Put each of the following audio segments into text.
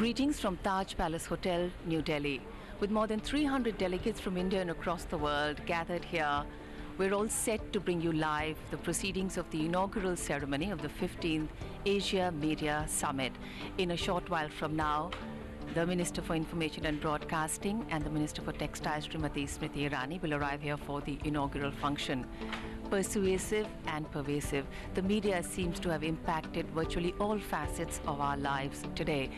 Greetings from Taj Palace Hotel, New Delhi. With more than 300 delegates from India and across the world gathered here, we're all set to bring you live the proceedings of the inaugural ceremony of the 15th Asia Media Summit. In a short while from now, the Minister for Information and Broadcasting and the Minister for Textiles, Srimati Smriti Irani, will arrive here for the inaugural function. Persuasive and pervasive, the media seems to have impacted virtually all facets of our lives today.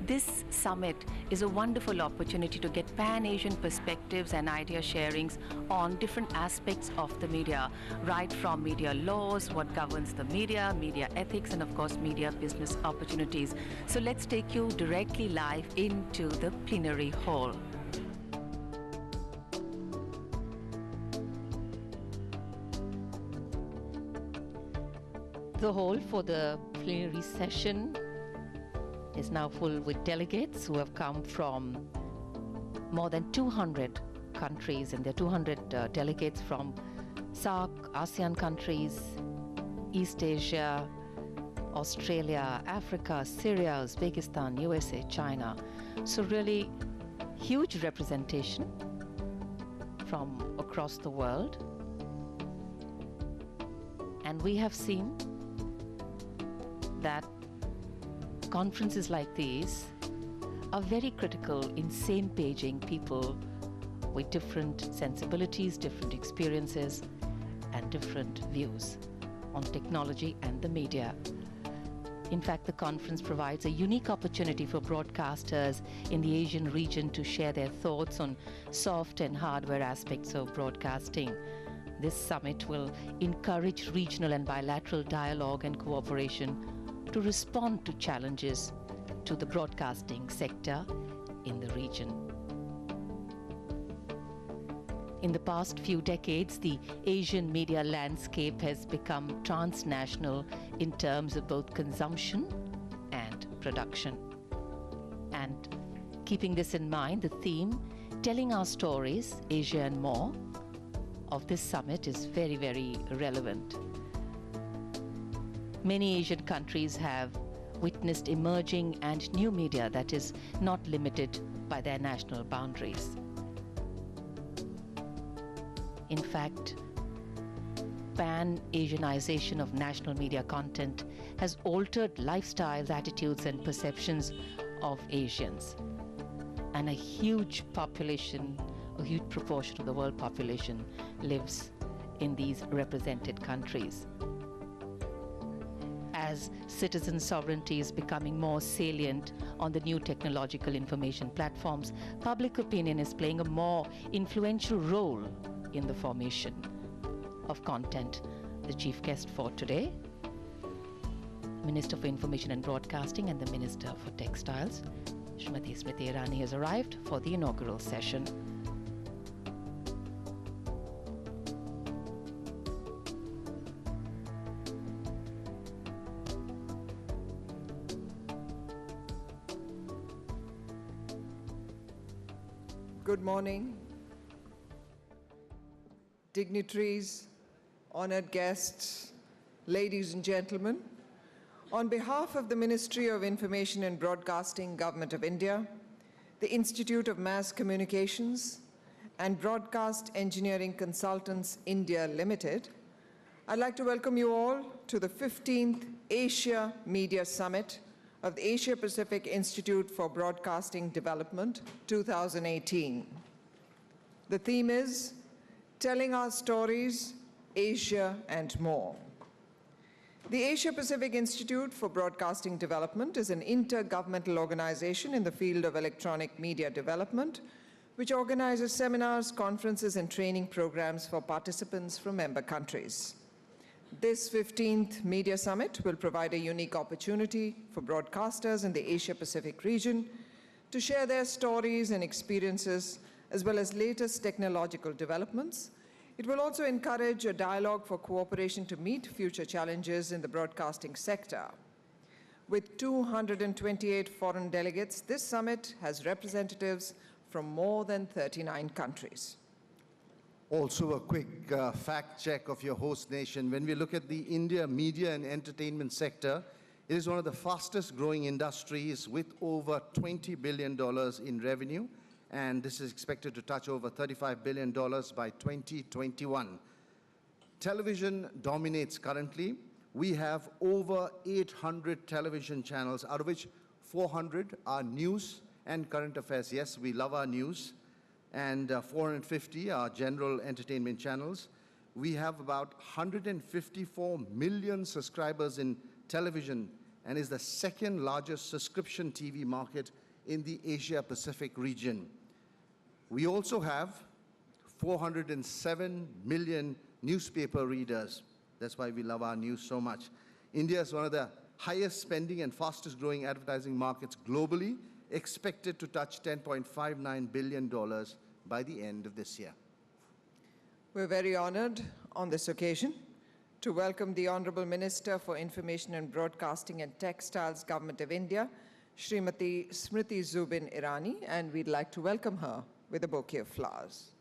This summit is a wonderful opportunity to get pan-Asian perspectives and idea sharings on different aspects of the media, right from media laws, what governs the media, media ethics, and of course media business opportunities. So let's take you directly live into the plenary hall. The hall for the plenary session is now full with delegates who have come from more than 200 countries, and there are 200 delegates from SAARC, ASEAN countries, East Asia, Australia, Africa, Syria, Uzbekistan, USA, China. So really huge representation from across the world. And we have seen that conferences like these are very critical in same-paging people with different sensibilities, different experiences, and different views on technology and the media. In fact, the conference provides a unique opportunity for broadcasters in the Asian region to share their thoughts on soft and hardware aspects of broadcasting. This summit will encourage regional and bilateral dialogue and cooperation to respond to challenges to the broadcasting sector in the region. In the past few decades, the Asian media landscape has become transnational in terms of both consumption and production. And keeping this in mind, the theme, Telling Our Stories, Asia and More, of this summit is very, very relevant. Many Asian countries have witnessed emerging and new media that is not limited by their national boundaries. In fact, pan-Asianization of national media content has altered lifestyles, attitudes, and perceptions of Asians. And a huge population, a huge proportion of the world population lives in these represented countries. As citizen sovereignty is becoming more salient on the new technological information platforms, public opinion is playing a more influential role in the formation of content. The chief guest for today, Minister for Information and Broadcasting and the Minister for Textiles, Srimati Smriti Irani, has arrived for the inaugural session. Good morning, dignitaries, honored guests, ladies and gentlemen. On behalf of the Ministry of Information and Broadcasting, Government of India, the Institute of Mass Communications and Broadcast Engineering Consultants India Limited, I'd like to welcome you all to the 15th Asia Media Summit of the Asia Pacific Institute for Broadcasting Development 2018. The theme is Telling Our Stories, Asia and More. The Asia Pacific Institute for Broadcasting Development is an intergovernmental organization in the field of electronic media development, which organizes seminars, conferences, and training programs for participants from member countries. This 15th Media Summit will provide a unique opportunity for broadcasters in the Asia-Pacific region to share their stories and experiences, as well as latest technological developments. It will also encourage a dialogue for cooperation to meet future challenges in the broadcasting sector. With 228 foreign delegates, this summit has representatives from more than 39 countries. Also a quick fact check of your host nation. When we look at the India media and entertainment sector, It is one of the fastest growing industries with over $20 billion in revenue, and this is expected to touch over $35 billion by 2021. Television dominates currently. We have over 800 television channels, out of which 400 are news and current affairs. Yes, we love our news. And 450 are general entertainment channels. We have about 154 million subscribers in television and is the second largest subscription TV market in the Asia-Pacific region. We also have 407 million newspaper readers. That's why we love our news so much. India is one of the highest spending and fastest growing advertising markets globally, expected to touch $10.59 billion by the end of this year. We're very honored on this occasion to welcome the Honorable Minister for Information and Broadcasting and Textiles, Government of India, Srimati Smriti Zubin Irani, and we'd like to welcome her with a bouquet of flowers.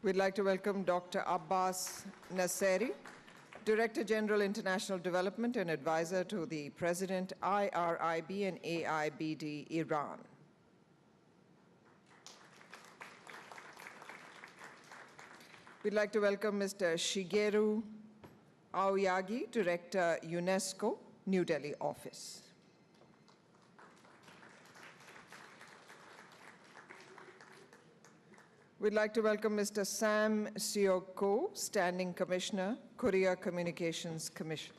We'd like to welcome Dr. Abbas Nasseri, Director General International Development and Advisor to the President, IRIB and AIBD, Iran. We'd like to welcome Mr. Shigeru Aoyagi, Director, UNESCO, New Delhi Office. We'd like to welcome Mr. Sam Seok Ko, Standing Commissioner, Korea Communications Commission.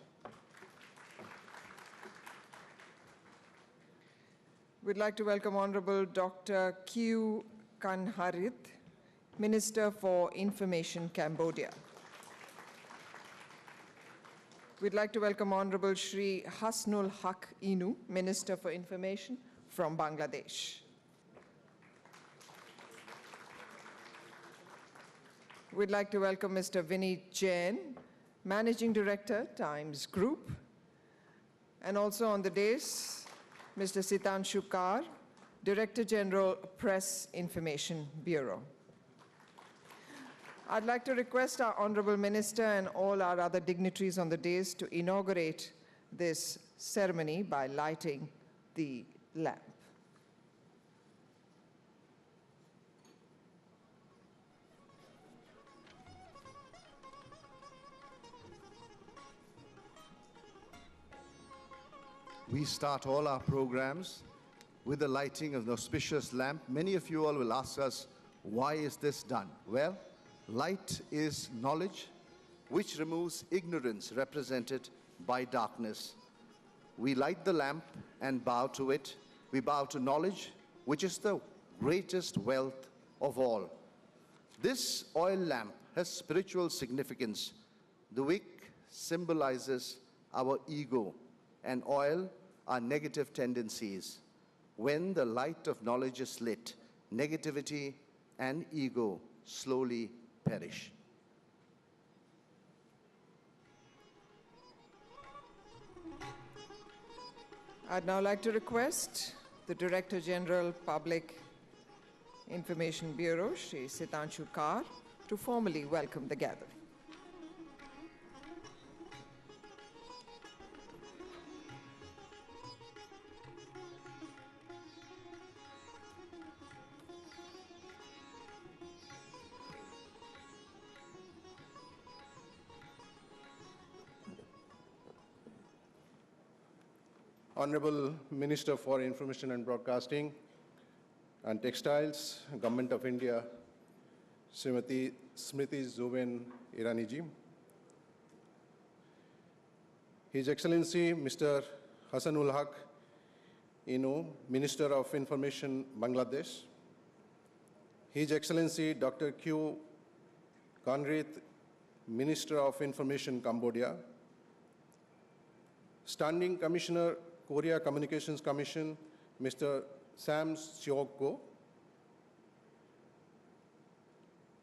We'd like to welcome Honorable Dr. Kyu Kanharit, Minister for Information, Cambodia. We'd like to welcome Honorable Shri Hasnul Haq Inu, Minister for Information from Bangladesh. We'd like to welcome Mr. Vineet Jain, Managing Director, Times Group. And also on the dais, Mr. Sitanshu Kar, Director General, Press Information Bureau. I'd like to request our Honorable Minister and all our other dignitaries on the dais to inaugurate this ceremony by lighting the lamp. We start all our programs with the lighting of the auspicious lamp. Many of you all will ask us, why is this done? Well, light is knowledge, which removes ignorance represented by darkness. We light the lamp and bow to it. We bow to knowledge, which is the greatest wealth of all. This oil lamp has spiritual significance. The wick symbolizes our ego, and oil are negative tendencies. When the light of knowledge is lit, negativity and ego slowly perish. I'd now like to request the Director General, Public Information Bureau, Shri Sitanshu Kar, to formally welcome the gathering. Honorable Minister for Information and Broadcasting and Textiles, Government of India, Srimati Smriti Zubin Irani ji, His Excellency Mr. Hassanul Haq Inu, Minister of Information, Bangladesh, His Excellency Dr. Kyu Kanharit, Minister of Information, Cambodia, Standing Commissioner, Korea Communications Commission, Mr. Sam Seok Ko,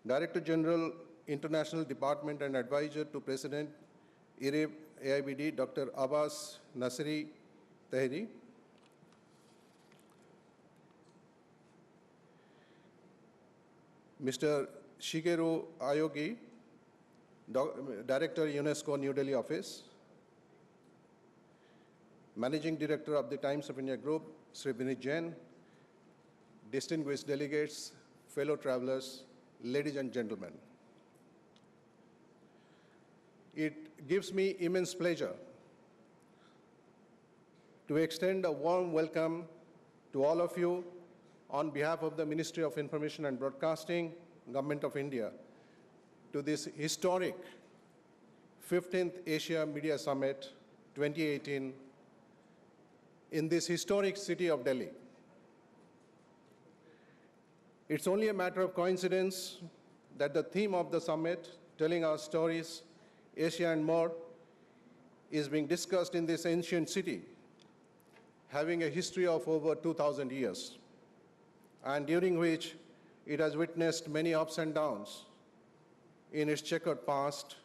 Director General, International Department and Advisor to President, IRIB, AIBD, Dr. Abbas Nasiri Tahiri, Mr. Shigeru Ayogi, Director, UNESCO New Delhi Office, Managing Director of the Times of India Group, Sri Vinit Jain, distinguished delegates, fellow travelers, ladies and gentlemen. It gives me immense pleasure to extend a warm welcome to all of you on behalf of the Ministry of Information and Broadcasting, Government of India, to this historic 15th Asia Media Summit 2018 in this historic city of Delhi. It's only a matter of coincidence that the theme of the summit, telling our stories, Asia and more, is being discussed in this ancient city, having a history of over 2,000 years, and during which it has witnessed many ups and downs in its checkered past,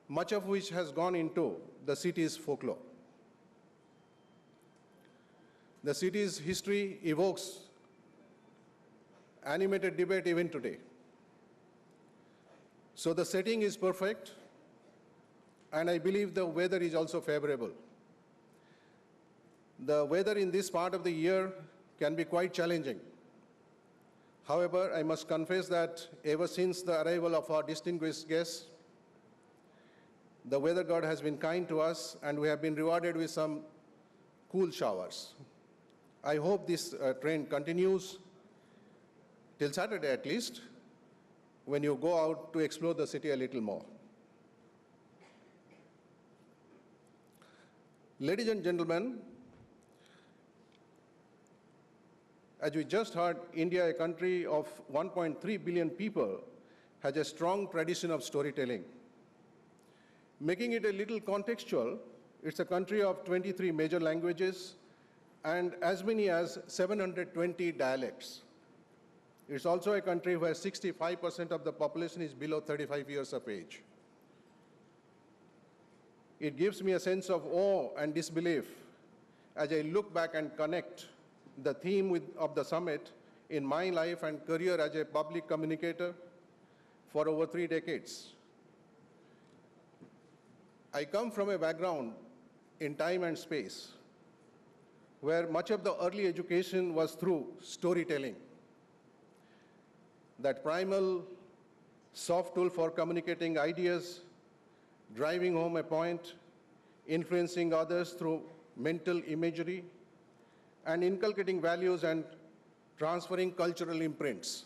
much of which has gone into the city's folklore. The city's history evokes animated debate even today. So the setting is perfect, and I believe the weather is also favorable. The weather in this part of the year can be quite challenging. However, I must confess that ever since the arrival of our distinguished guests, the weather god has been kind to us, and we have been rewarded with some cool showers. I hope this trend continues till Saturday at least, when you go out to explore the city a little more. Ladies and gentlemen, as we just heard, India, a country of 1.3 billion people, has a strong tradition of storytelling. Making it a little contextual, it's a country of 23 major languages and as many as 720 dialects. It's also a country where 65% of the population is below 35 years of age. It gives me a sense of awe and disbelief as I look back and connect the theme of the summit in my life and career as a public communicator for over 3 decades. I come from a background in time and space where much of the early education was through storytelling. That primal, soft tool for communicating ideas, driving home a point, influencing others through mental imagery, and inculcating values and transferring cultural imprints.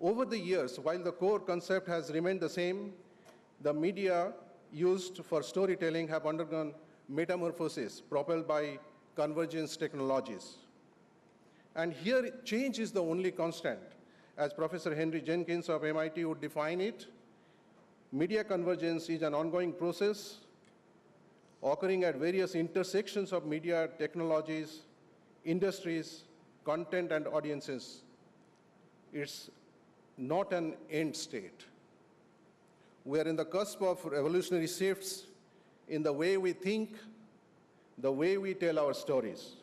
Over the years, while the core concept has remained the same, the media used for storytelling have undergone metamorphosis propelled by convergence technologies. And here, change is the only constant. As Professor Henry Jenkins of MIT would define it, media convergence is an ongoing process occurring at various intersections of media technologies, industries, content, and audiences. It's not an end state. We are in the cusp of revolutionary shifts in the way we think, the way we tell our stories,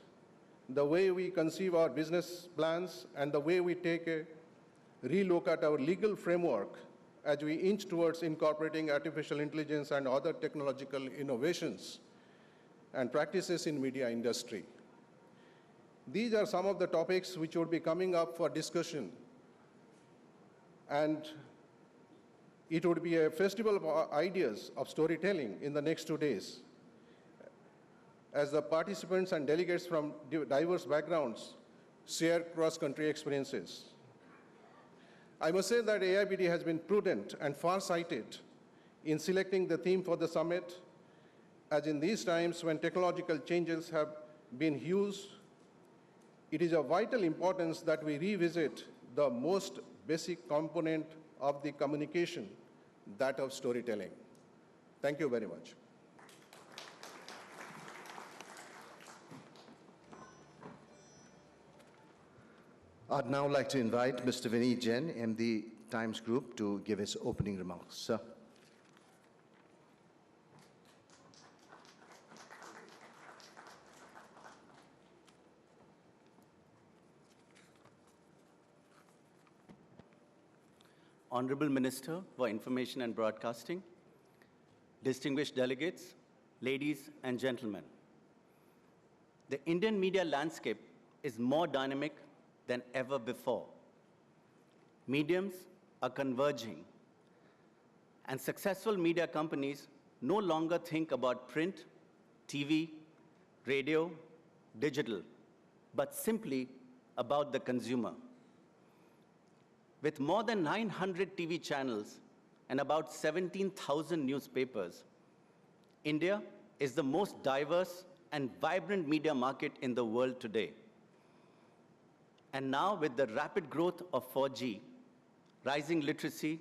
the way we conceive our business plans, and the way we take a relook at our legal framework as we inch towards incorporating artificial intelligence and other technological innovations and practices in media industry. These are some of the topics which would be coming up for discussion, and it would be a festival of ideas of storytelling in the next 2 days, as the participants and delegates from diverse backgrounds share cross-country experiences. I must say that AIBD has been prudent and far-sighted in selecting the theme for the summit, as in these times when technological changes have been huge, it is of vital importance that we revisit the most basic component of the communication, that of storytelling. Thank you very much. I'd now like to invite Mr. Vinit Jain, MD Times Group, to give his opening remarks. Sir. Honorable Minister for Information and Broadcasting, distinguished delegates, ladies and gentlemen. The Indian media landscape is more dynamic than ever before. Mediums are converging, and successful media companies no longer think about print, TV, radio, digital, but simply about the consumer. With more than 900 TV channels and about 17,000 newspapers, India is the most diverse and vibrant media market in the world today. And now, with the rapid growth of 4G, rising literacy,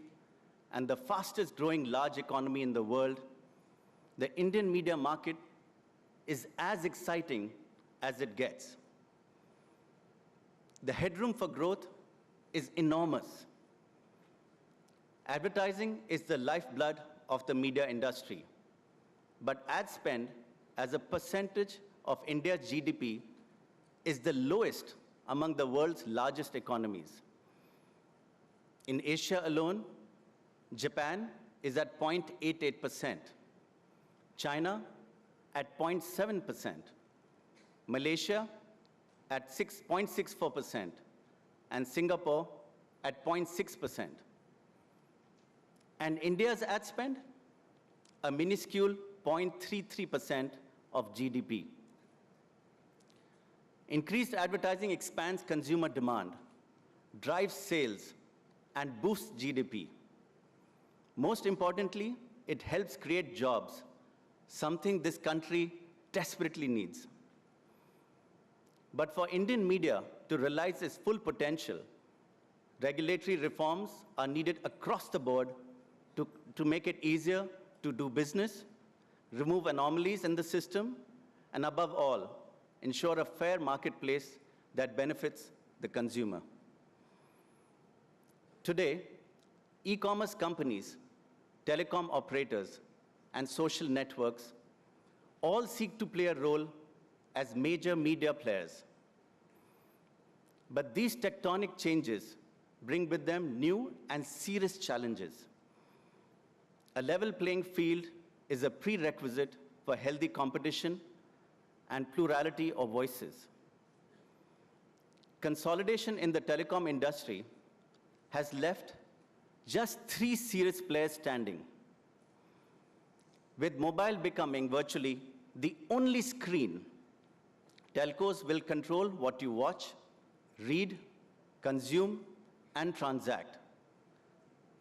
and the fastest growing large economy in the world, the Indian media market is as exciting as it gets. The headroom for growth is enormous. Advertising is the lifeblood of the media industry, but ad spend as a percentage of India's GDP is the lowest among the world's largest economies. In Asia alone, Japan is at 0.88%, China at 0.7%, Malaysia at 6.64%, and Singapore at 0.6%. And India's ad spend? A minuscule 0.33% of GDP. Increased advertising expands consumer demand, drives sales, and boosts GDP. Most importantly, it helps create jobs, something this country desperately needs. But for Indian media to realize its full potential, regulatory reforms are needed across the board to make it easier to do business, remove anomalies in the system, and above all, ensure a fair marketplace that benefits the consumer. Today, e-commerce companies, telecom operators, and social networks all seek to play a role as major media players. But these tectonic changes bring with them new and serious challenges. A level playing field is a prerequisite for healthy competition and plurality of voices. Consolidation in the telecom industry has left just 3 serious players standing, with mobile becoming virtually the only screen. Telcos will control what you watch, read, consume, and transact,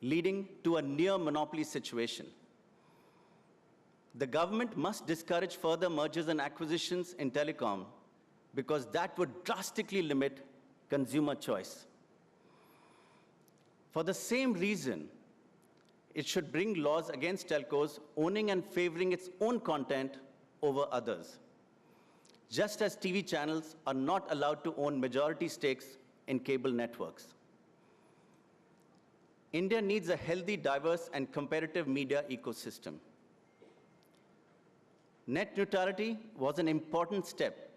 leading to a near monopoly situation. The government must discourage further mergers and acquisitions in telecom because that would drastically limit consumer choice. For the same reason, it should bring laws against telcos owning and favoring its own content over others, just as TV channels are not allowed to own majority stakes in cable networks. India needs a healthy, diverse, and competitive media ecosystem. Net neutrality was an important step,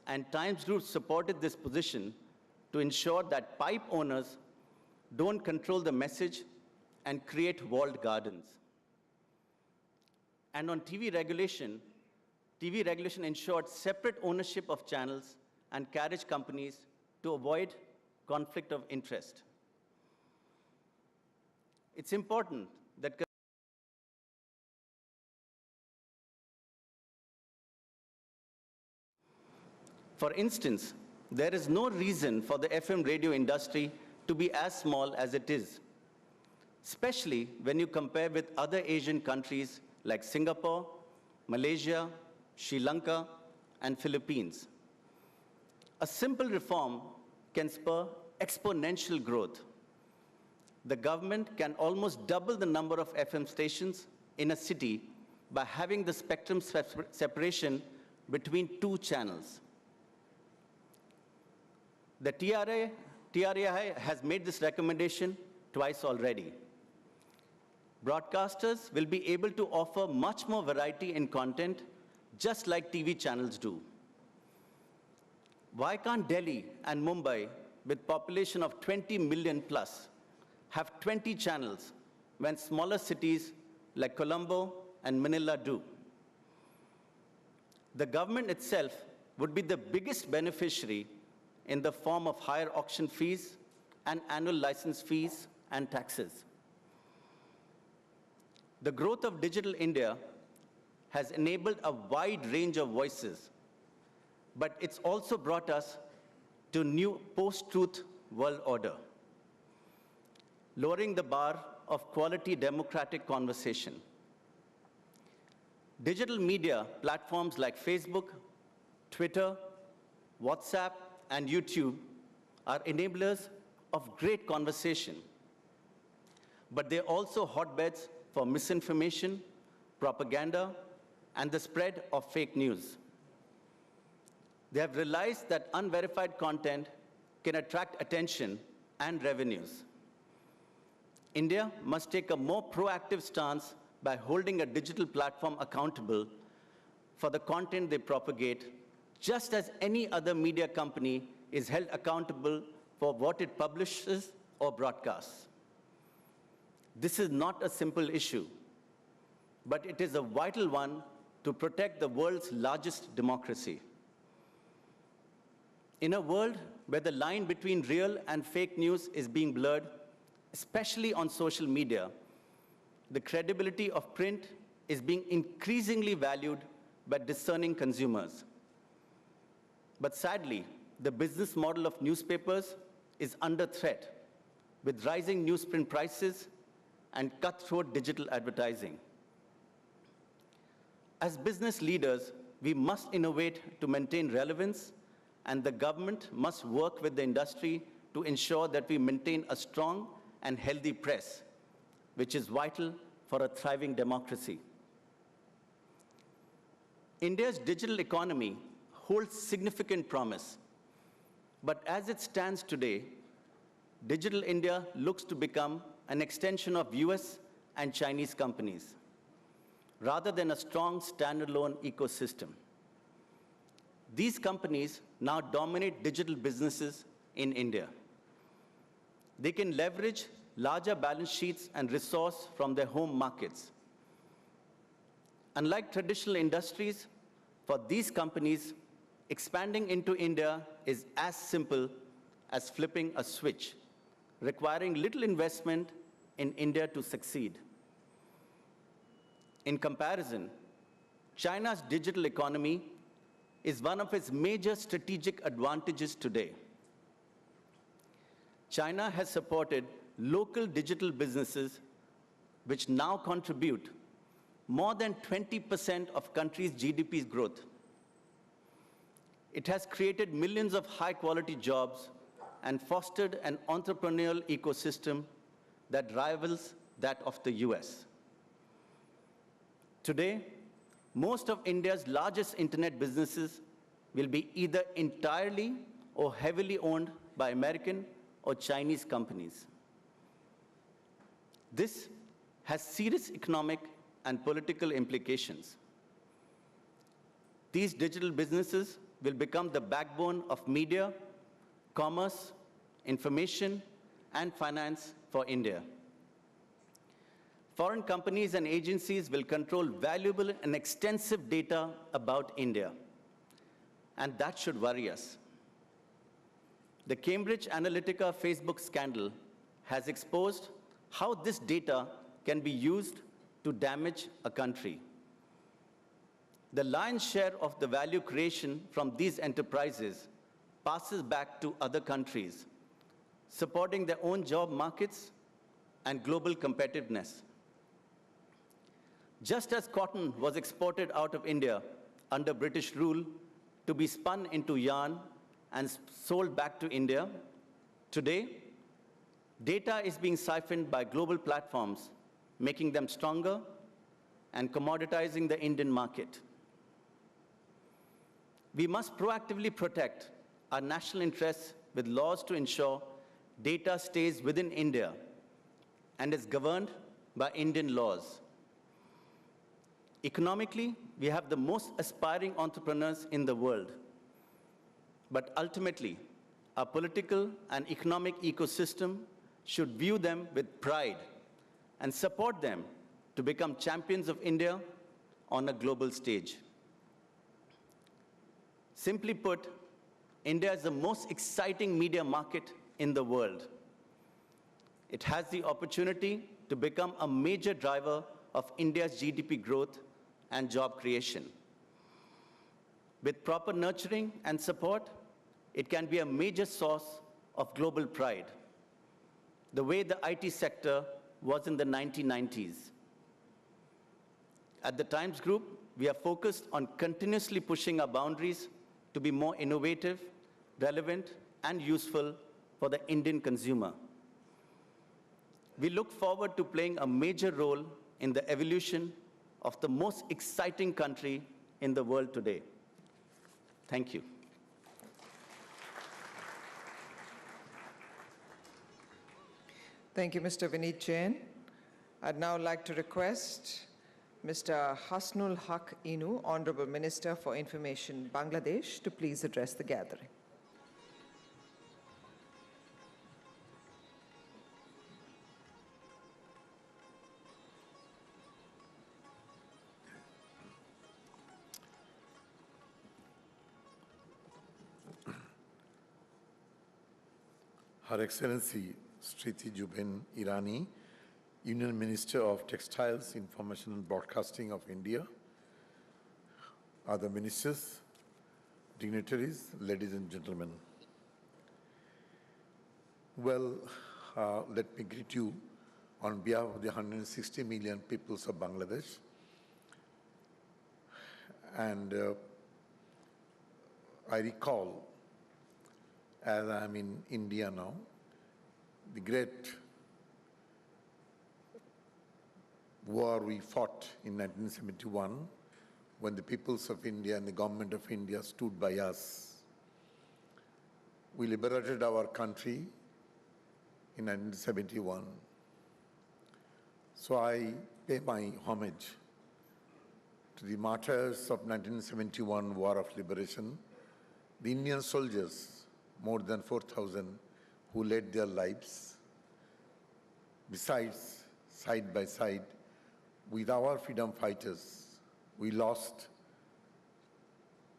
and Times Group supported this position to ensure that pipe owners don't control the message and create walled gardens. And on TV regulation ensured separate ownership of channels and carriage companies to avoid conflict of interest. It's important that for instance, there is no reason for the FM radio industry to be as small as it is, especially when you compare with other Asian countries like Singapore, Malaysia, Sri Lanka, and Philippines. A simple reform can spur exponential growth. The government can almost double the number of FM stations in a city by having the spectrum separation between 2 channels. The TRAI has made this recommendation twice already. Broadcasters will be able to offer much more variety in content, just like TV channels do. Why can't Delhi and Mumbai, with population of 20 million plus, have 20 channels when smaller cities like Colombo and Manila do. The government itself would be the biggest beneficiary in the form of higher auction fees and annual license fees and taxes. The growth of Digital India has enabled a wide range of voices, but it's also brought us to a new post-truth world order, lowering the bar of quality democratic conversation. Digital media platforms like Facebook, Twitter, WhatsApp, and YouTube are enablers of great conversation, but they're also hotbeds for misinformation, propaganda, and the spread of fake news. They have realized that unverified content can attract attention and revenues. India must take a more proactive stance by holding a digital platform accountable for the content they propagate, just as any other media company is held accountable for what it publishes or broadcasts. This is not a simple issue, but it is a vital one to protect the world's largest democracy. In a world where the line between real and fake news is being blurred, especially on social media, the credibility of print is being increasingly valued by discerning consumers. But sadly, the business model of newspapers is under threat with rising newsprint prices and cutthroat digital advertising. As business leaders, we must innovate to maintain relevance, and the government must work with the industry to ensure that we maintain a strong and healthy press, which is vital for a thriving democracy. India's digital economy holds significant promise, but as it stands today, Digital India looks to become an extension of US and Chinese companies, rather than a strong standalone ecosystem. These companies now dominate digital businesses in India. They can leverage larger balance sheets and resource from their home markets. Unlike traditional industries, for these companies, expanding into India is as simple as flipping a switch, requiring little investment in India to succeed. In comparison, China's digital economy is one of its major strategic advantages today. China has supported local digital businesses which now contribute more than 20% of country's GDP's growth. It has created millions of high-quality jobs and fostered an entrepreneurial ecosystem that rivals that of the US. Today, most of India's largest internet businesses will be either entirely or heavily owned by American or Chinese companies. This has serious economic and political implications. These digital businesses will become the backbone of media, commerce, information, and finance for India. Foreign companies and agencies will control valuable and extensive data about India, and that should worry us. The Cambridge Analytica Facebook scandal has exposed how this data can be used to damage a country. The lion's share of the value creation from these enterprises passes back to other countries, supporting their own job markets and global competitiveness. Just as cotton was exported out of India under British rule to be spun into yarn and sold back to India, today, data is being siphoned by global platforms, making them stronger and commoditizing the Indian market. We must proactively protect our national interests with laws to ensure data stays within India and is governed by Indian laws. Economically, we have the most aspiring entrepreneurs in the world. But ultimately, our political and economic ecosystem should view them with pride and support them to become champions of India on a global stage. Simply put, India is the most exciting media market in the world. It has the opportunity to become a major driver of India's GDP growth and job creation. With proper nurturing and support, it can be a major source of global pride, the way the IT sector was in the 1990s. At the Times Group, we are focused on continuously pushing our boundaries to be more innovative, relevant, and useful for the Indian consumer. We look forward to playing a major role in the evolution of the most exciting country in the world today. Thank you. Thank you, Mr. Vineet Jain. I'd now like to request Mr. Hasnul Haq Inu, Honorable Minister for Information, Bangladesh, to please address the gathering. Her Excellency Sriti Juben Irani, Union Minister of Textiles, Information and Broadcasting of India, other ministers, dignitaries, ladies and gentlemen. Well, let me greet you on behalf of the 160 million peoples of Bangladesh. And I recall, as I'm in India now, the great war we fought in 1971 when the peoples of India and the government of India stood by us. We liberated our country in 1971. So I pay my homage to the martyrs of 1971 War of Liberation, the Indian soldiers, more than 4,000, who laid their lives. Besides, side by side, with our freedom fighters, we lost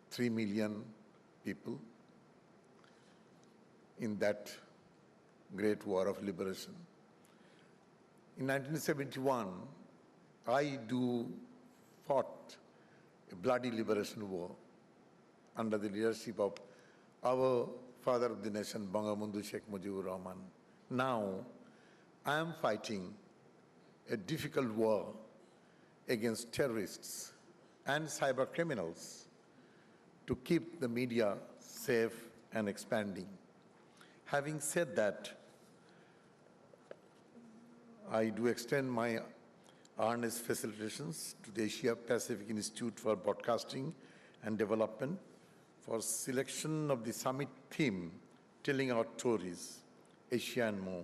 3 million people in that great war of liberation. In 1971, I fought a bloody liberation war under the leadership of our father of the nation, Bangabandhu Sheikh Mujibur Rahman. Now, I am fighting a difficult war against terrorists and cyber criminals to keep the media safe and expanding. Having said that, I do extend my earnest felicitations to the Asia Pacific Institute for Broadcasting and Development for selection of the summit theme, Telling Our Stories, Asia and More.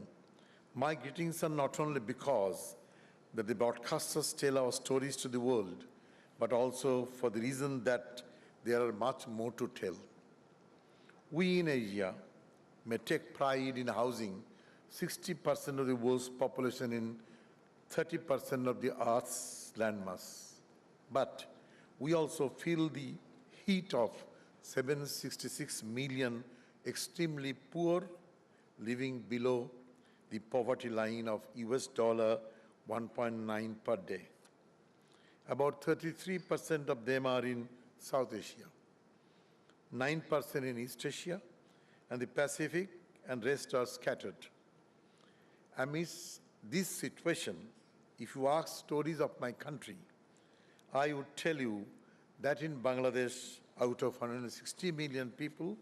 My greetings are not only because that the broadcasters tell our stories to the world, but also for the reason that there are much more to tell. We in Asia may take pride in housing 60% of the world's population in 30% of the Earth's landmass. But we also feel the heat of 766 million extremely poor living below the poverty line of US $1.9 per day. About 33% of them are in South Asia, 9% in East Asia, and the Pacific, and rest are scattered. Amidst this situation, if you ask stories of my country, I would tell you that in Bangladesh, out of 160 million people,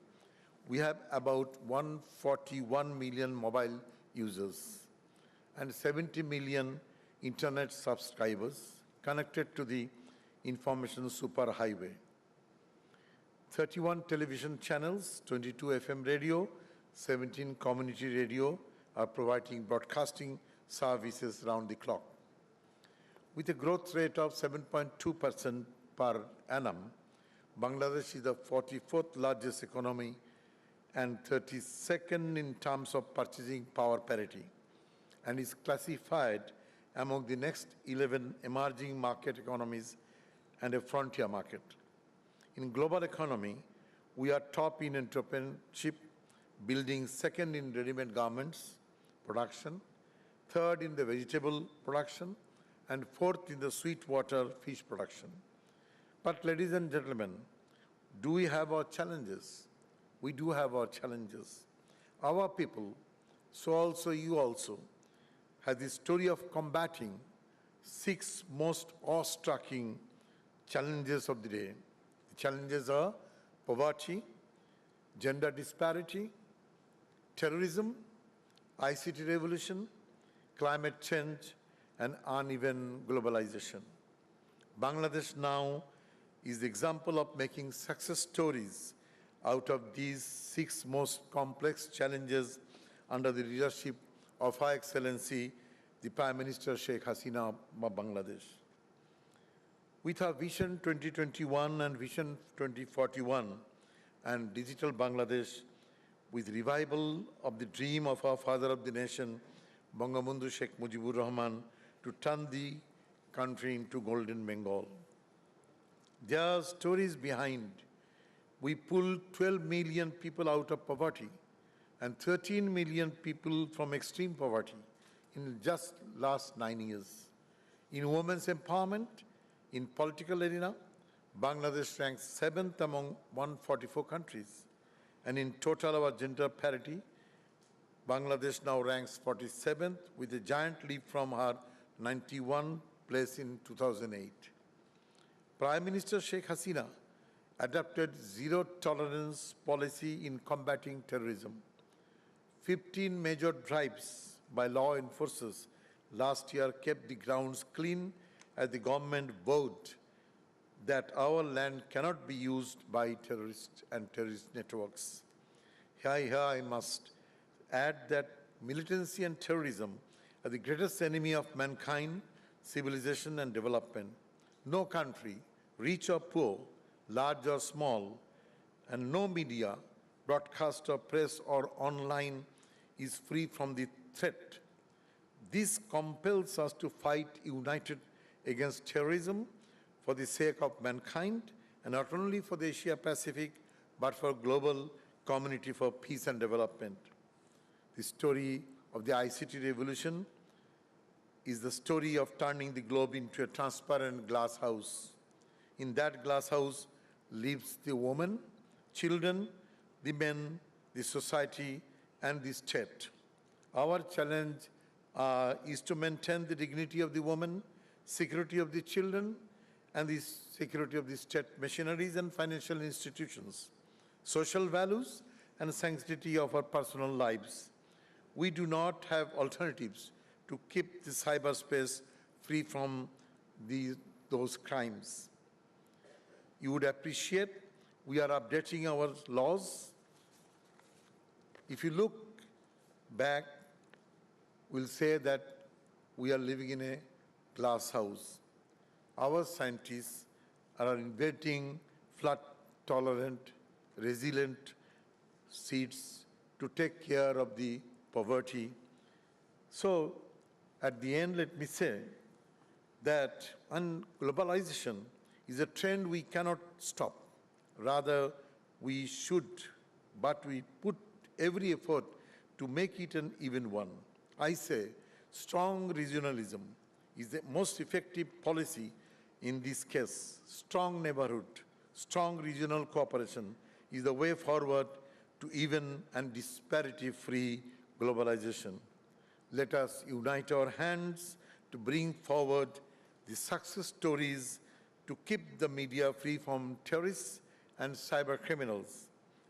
we have about 141 million mobile users and 70 million internet subscribers connected to the information superhighway. 31 television channels, 22 FM radio, 17 community radio are providing broadcasting services round the clock. With a growth rate of 7.2% per annum, Bangladesh is the 44th largest economy and 32nd in terms of purchasing power parity, and is classified among the next 11 emerging market economies and a frontier market. In global economy, we are top in entrepreneurship, building second in ready-made garments production, third in the vegetable production, and fourth in the sweetwater fish production. But ladies and gentlemen, do we have our challenges? We do have our challenges. Our people, so also you also, have the story of combating 6 most awe-striking challenges of the day. The challenges are poverty, gender disparity, terrorism, ICT revolution, climate change, and uneven globalization. Bangladesh now is the example of making success stories out of these 6 most complex challenges under the leadership of Her Excellency, the Prime Minister Sheikh Hasina of Bangladesh. With our Vision 2021 and Vision 2041 and Digital Bangladesh, with revival of the dream of our father of the nation, Bangabandhu Sheikh Mujibur Rahman, to turn the country into Golden Bengal. There are stories behind. We pulled 12 million people out of poverty and 13 million people from extreme poverty in just last 9 years. In women's empowerment, in political arena, Bangladesh ranks 7th among 144 countries. And in total our gender parity, Bangladesh now ranks 47th with a giant leap from her 91 place in 2008. Prime Minister Sheikh Hasina adopted zero tolerance policy in combating terrorism. 15 major drives by law enforcers last year kept the grounds clean as the government vowed that our land cannot be used by terrorists and terrorist networks. Here I must add that militancy and terrorism are the greatest enemy of mankind, civilization, and development. No country, rich or poor, large or small, and no media, broadcast or press or online is free from the threat. This compels us to fight united against terrorism for the sake of mankind, and not only for the Asia-Pacific, but for global community for peace and development. The story of the ICT revolution is the story of turning the globe into a transparent glass house. In that glass house lives the woman, children, the men, the society, and the state. Our challenge is to maintain the dignity of the woman, security of the children, and the security of the state machineries and financial institutions, social values, and sanctity of our personal lives. We do not have alternatives to keep the cyberspace free from those crimes. You would appreciate we are updating our laws. If you look back, we'll say that we are living in a glass house. Our scientists are inventing flood-tolerant, resilient seeds to take care of the poverty. So, at the end, let me say that globalization is a trend we cannot stop. Rather, we should, but we put every effort to make it an even one. I say strong regionalism is the most effective policy in this case. Strong neighborhood, strong regional cooperation is the way forward to even and disparity-free globalization. Let us unite our hands to bring forward the success stories to keep the media free from terrorists and cyber criminals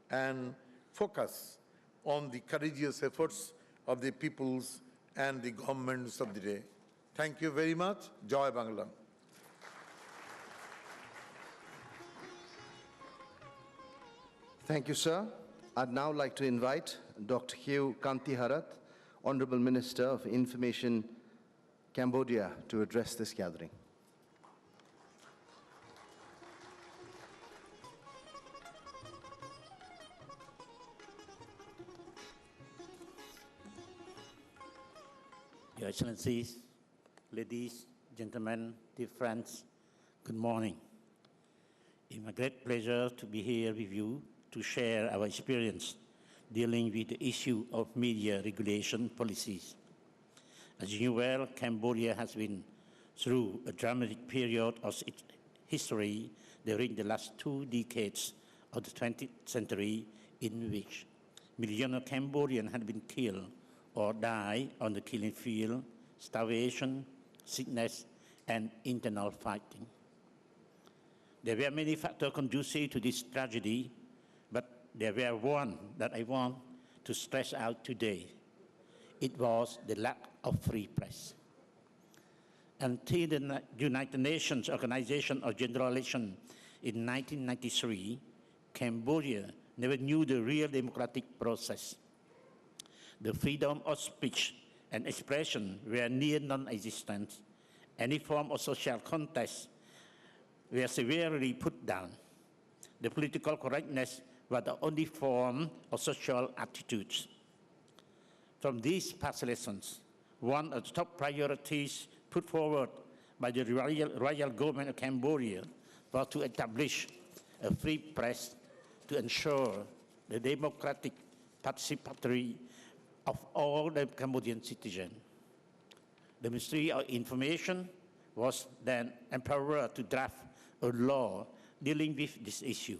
and focus on the courageous efforts of the peoples and the governments of the day. Thank you very much. Jai Bangla. Thank you, sir. I'd now like to invite Dr. Hugh Kantiharat, Honorable Minister of Information, Cambodia, to address this gathering. Your Excellencies, ladies, gentlemen, dear friends, good morning. It's a great pleasure to be here with you to share our experience dealing with the issue of media regulation policies. As you know well, Cambodia has been through a dramatic period of its history during the last 2 decades of the 20th century, in which millions of Cambodians had been killed or died on the killing field, starvation, sickness, and internal fighting. There were many factors conducive to this tragedy, but there were one that I want to stress out today. It was the lack of free press. Until the United Nations Organization of General Election in 1993, Cambodia never knew the real democratic process. The freedom of speech and expression were near non-existent. Any form of social contest were severely put down. The political correctness was the only form of social attitudes. From these past lessons, one of the top priorities put forward by the royal government of Cambodia was to establish a free press to ensure the democratic participatory of all the Cambodian citizens. The Ministry of Information was then empowered to draft a law dealing with this issue.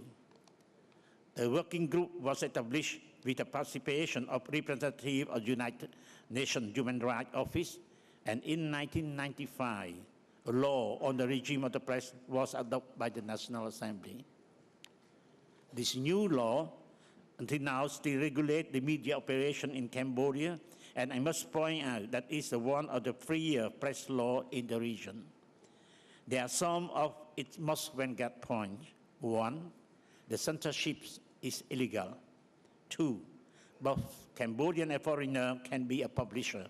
A working group was established with the participation of representatives of the United Nations Human Rights Office, and in 1995, a law on the regime of the press was adopted by the National Assembly. This new law, until now, still regulates the media operation in Cambodia, and I must point out that it's one of the freer press laws in the region. There are some of its most vanguard points. 1, the censorship is illegal. 2, both Cambodian and foreigner can be a publisher.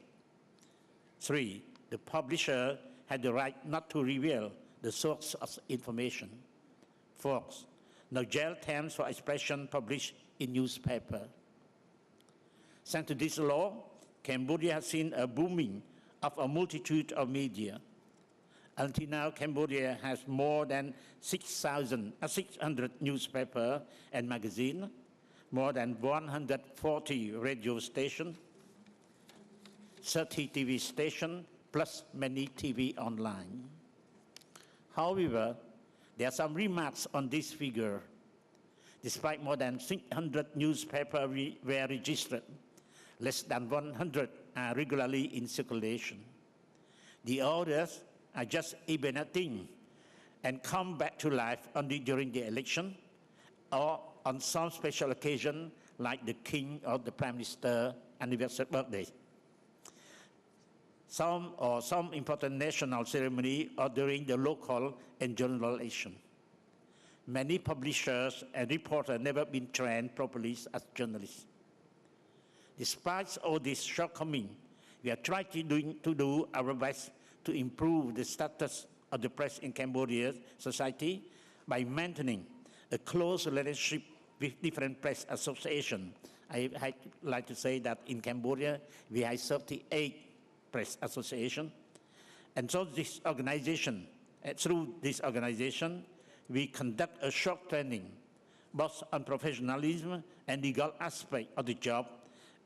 3, the publisher had the right not to reveal the source of information. 4, no jail terms for expression published in newspaper. Thanks to this law, Cambodia has seen a booming of a multitude of media. Until now, Cambodia has more than 600 newspapers and magazines, more than 140 radio stations, 30 TV stations, plus many TV online. However, there are some remarks on this figure. Despite more than 600 newspapers were registered, less than 100 are regularly in circulation. The others are just hibernating and come back to life only during the election or on some special occasion like the King or the Prime Minister anniversary birthday. Some important national ceremony or during the local and general election. Many publishers and reporters never been trained properly as journalists. Despite all this shortcoming, we are trying to do our best to improve the status of the press in Cambodia's society by maintaining a close relationship with different press associations. I'd like to say that in Cambodia, we have 38 press associations. And so this organization, through this organization, we conduct a short training, both on professionalism and legal aspect of the job,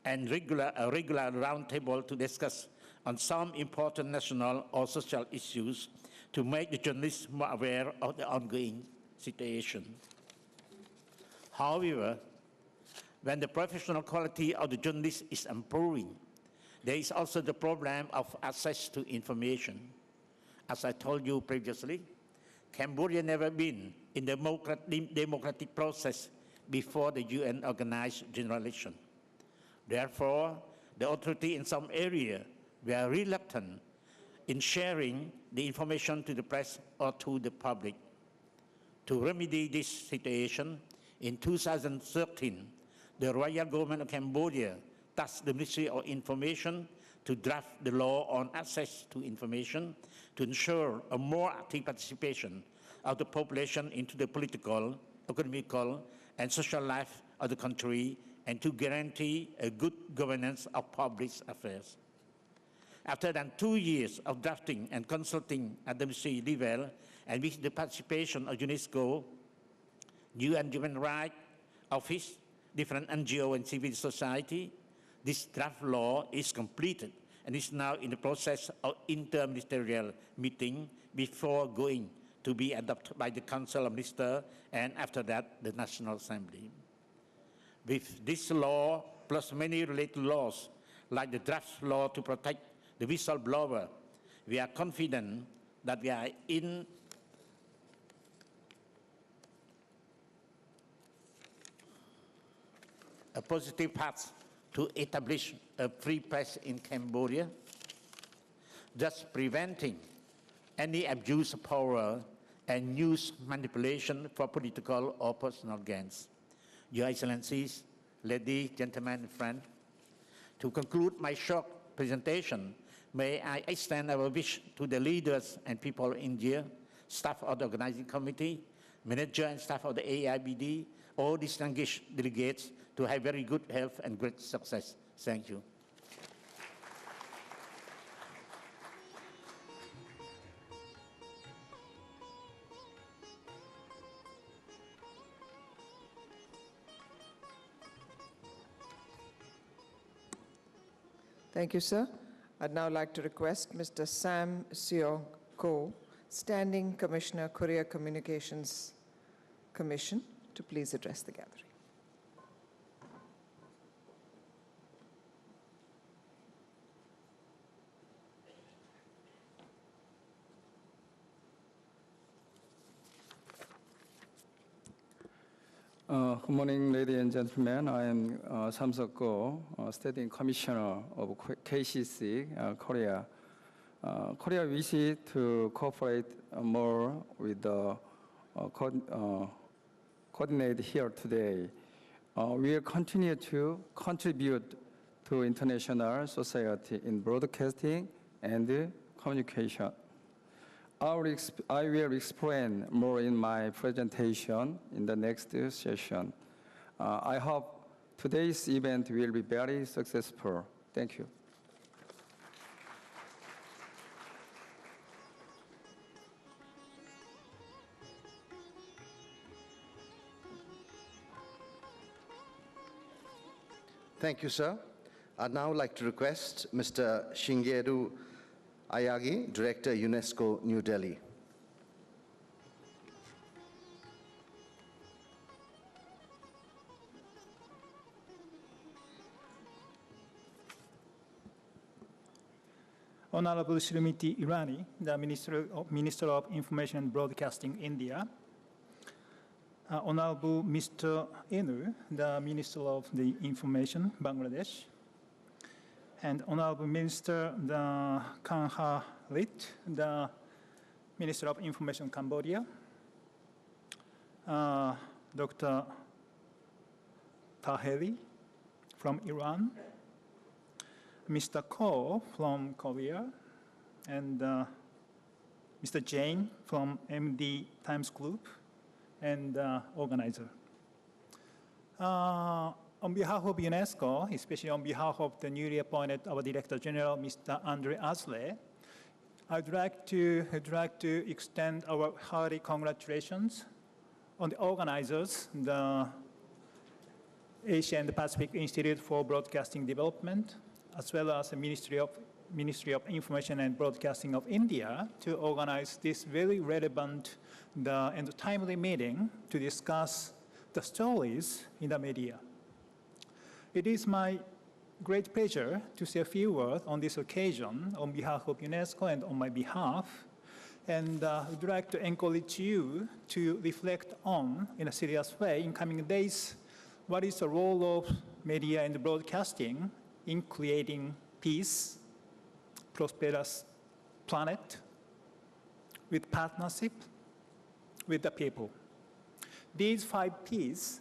and a regular roundtable to discuss on some important national or social issues to make the journalists more aware of the ongoing situation. However, when the professional quality of the journalists is improving, there is also the problem of access to information. As I told you previously, Cambodia never been in the democratic process before the UN organized general election. Therefore, the authority in some areas were reluctant in sharing the information to the press or to the public. To remedy this situation, in 2013, the royal government of Cambodia tasked the Ministry of Information to draft the law on access to information to ensure a more active participation of the population into the political, economical, and social life of the country, and to guarantee a good governance of public affairs. After than 2 years of drafting and consulting at the ministry level, and with the participation of UNESCO, UN Human Rights Office, different NGO and civil society, this draft law is completed and is now in the process of interministerial meeting before going to be adopted by the Council of Ministers and after that the National Assembly. With this law plus many related laws like the draft law to protect the whistleblower, we are confident that we are in a positive path to establish a free press in Cambodia, thus preventing any abuse of power and news manipulation for political or personal gains. Your Excellencies, ladies, gentlemen, and friends, to conclude my short presentation, may I extend our wish to the leaders and people of India, staff of the organizing committee, manager and staff of the AIBD, all distinguished delegates to have very good health and great success. Thank you. Thank you, sir. I'd now like to request Mr. Sam Seo Ko, Standing Commissioner, Korea Communications Commission, to please address the gathering. Good morning, ladies and gentlemen. I am Sam Seo Ko, Standing Commissioner of KCC, Korea. Korea wishes to cooperate more with the coordinate here today. We will continue to contribute to international society in broadcasting and communication. I will explain more in my presentation in the next session. I hope today's event will be very successful. Thank you. Thank you, sir. I'd now like to request Mr. Shingeru Ayagi, Director, UNESCO, New Delhi. Honorable Srimati Irani, the Minister of Information and Broadcasting, India. Honorable Mr. Enu, the Minister of the Information, Bangladesh. And Honorable Minister Kang Ha Lit, the Minister of Information, Cambodia. Dr. Taheri from Iran. Mr. Ko from Korea. And Mr. Jain from MD Times Group and organizer. On behalf of UNESCO, especially on behalf of the newly appointed our Director General, Mr. Andre Asley, I'd like to extend our hearty congratulations on the organizers, the Asia and the Pacific Institute for Broadcasting Development, as well as the Ministry of Information and Broadcasting of India, to organize this very relevant and timely meeting to discuss the stories in the media. It is my great pleasure to say a few words on this occasion on behalf of UNESCO and on my behalf. And I would like to encourage you to reflect on, in a serious way, in coming days, what is the role of media and broadcasting in creating peace, prosperous planet, with partnership with the people. These 5 P's,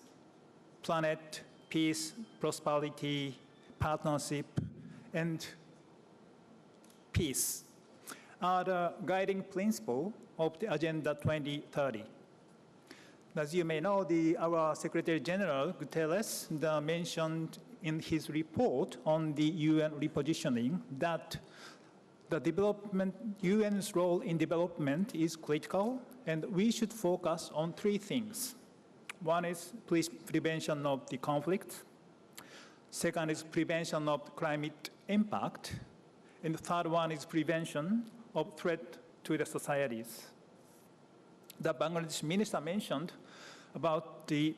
planet, peace, prosperity, partnership, and peace, are the guiding principle of the Agenda 2030. As you may know, our Secretary General, Guterres, mentioned in his report on the UN repositioning that the development, UN's role in development is critical, and we should focus on three things. One is prevention of the conflict. Second is prevention of climate impact. And the third one is prevention of threat to the societies. The Bangladesh minister mentioned about the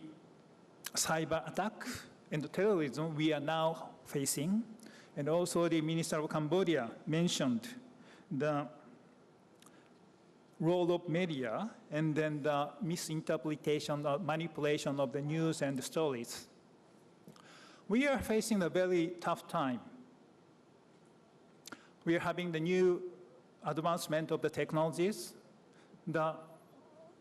cyber attack and the terrorism we are now facing. And also the Minister of Cambodia mentioned the role of media and then the misinterpretation or manipulation of the news and the stories. We are facing a very tough time. We are having the new advancement of the technologies. The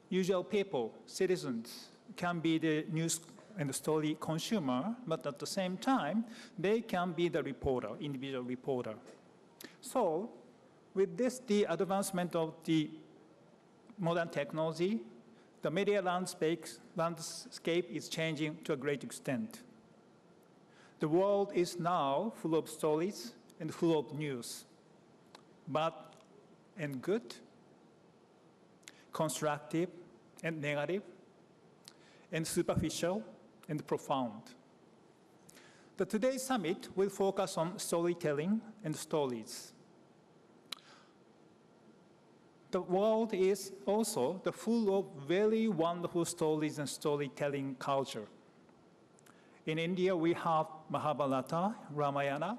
usual people, citizens, can be the news and the story consumer, but at the same time, they can be the reporter, individual reporter. So with this, the advancement of the modern technology, the media landscape is changing to a great extent. The world is now full of stories and full of news, bad and good, constructive and negative, and superficial and profound. Today's summit will focus on storytelling and stories. The world is also full of very wonderful stories and storytelling culture. In India, we have Mahabharata, Ramayana.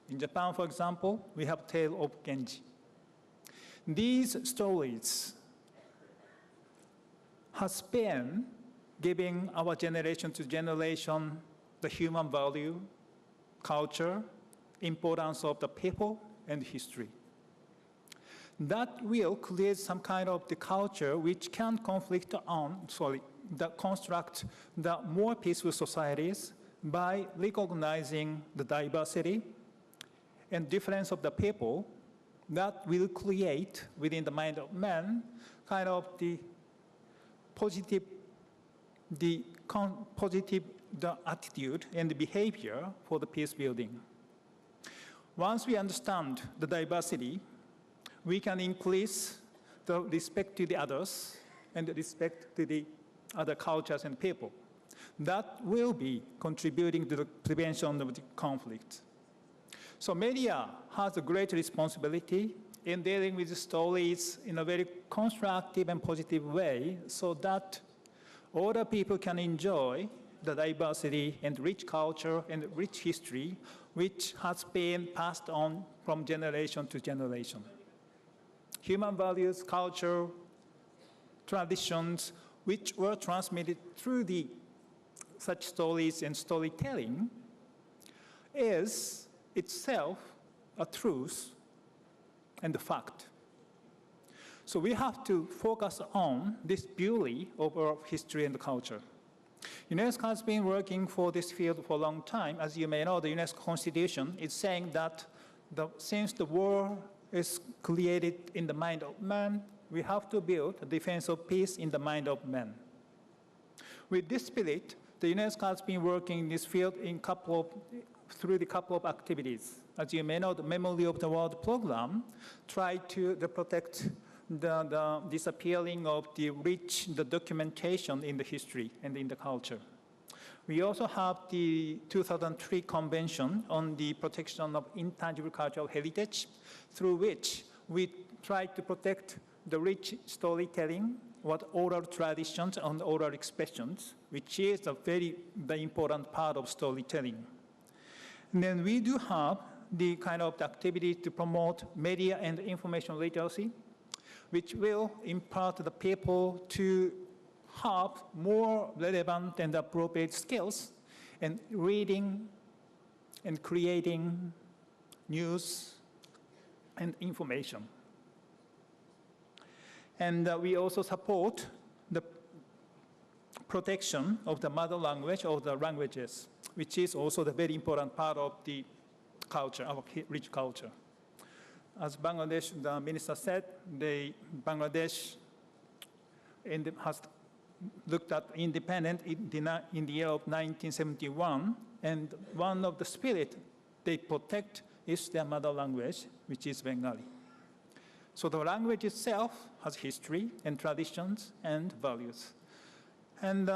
In Japan, for example, we have Tale of Genji. These stories has been giving our generation to generation the human value, culture, importance of the people, and history. That will create some kind of the culture which can construct the more peaceful societies by recognizing the diversity and difference of the people. That will create within the mind of man kind of the positive attitude and the behavior for the peace building. Once we understand the diversity, we can increase the respect to the others and the respect to the other cultures and people. That will be contributing to the prevention of the conflict. So media has a great responsibility in dealing with the stories in a very constructive and positive way so that all the people can enjoy the diversity and rich culture and rich history which has been passed on from generation to generation. Human values, culture, traditions, which were transmitted through such stories and storytelling, is itself a truth and a fact. So we have to focus on this beauty of our history and culture. UNESCO has been working for this field for a long time. As you may know, the UNESCO Constitution is saying that since the war is created in the mind of man, we have to build a defense of peace in the mind of man. With this spirit, the UNESCO has been working in this field through the couple of activities. As you may know, the Memory of the World program tried to protect the disappearing of the documentation in the history and in the culture. We also have the 2003 Convention on the Protection of Intangible Cultural Heritage, through which we try to protect the rich storytelling, oral traditions and oral expressions, which is the important part of storytelling. And then we do have the kind of activity to promote media and information literacy, which will impart the people to have more relevant and appropriate skills in reading and creating news and information. And we also support the protection of the mother language or the languages, which is also the very important part of the culture, our rich culture. As Bangladesh, the minister said, Bangladesh has looked at independence in the year of 1971, and one of the spirit they protect is their mother language, which is Bengali. So the language itself has history and traditions and values. And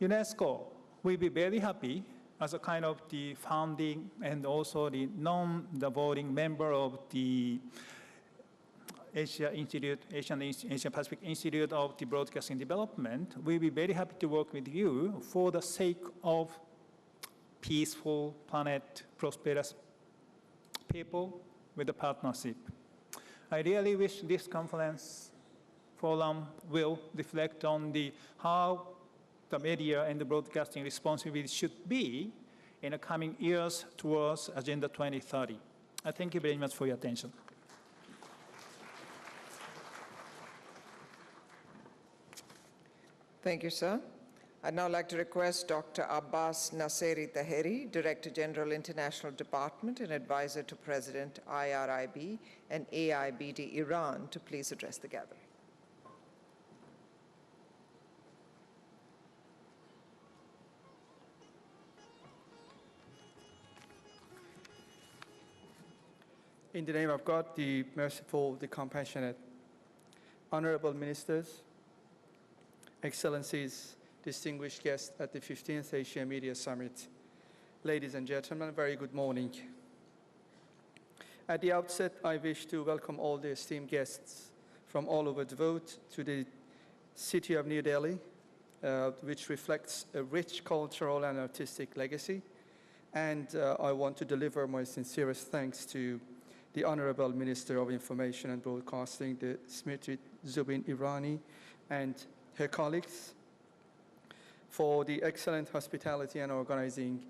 UNESCO will be very happy as a kind of the founding and also the non-voting member of the Asian Pacific Institute of the Broadcasting Development. We'll be very happy to work with you for the sake of peaceful planet, prosperous people with a partnership. I really wish this conference forum will reflect on how the media and the broadcasting responsibility should be in the coming years towards Agenda 2030. I thank you very much for your attention. Thank you, sir. I'd now like to request Dr. Abbas Nasseri Taheri, Director General, International Department and Advisor to President IRIB and AIBD Iran, to please address the gathering. In the name of God, the merciful, the compassionate, honorable ministers, excellencies, distinguished guests at the 15th Asia Media Summit, ladies and gentlemen, very good morning. At the outset, I wish to welcome all the esteemed guests from all over the world to the city of New Delhi, which reflects a rich cultural and artistic legacy. And I want to deliver my sincerest thanks to the Honorable Minister of Information and Broadcasting, the Smriti Zubin Irani, and her colleagues for the excellent hospitality and organizing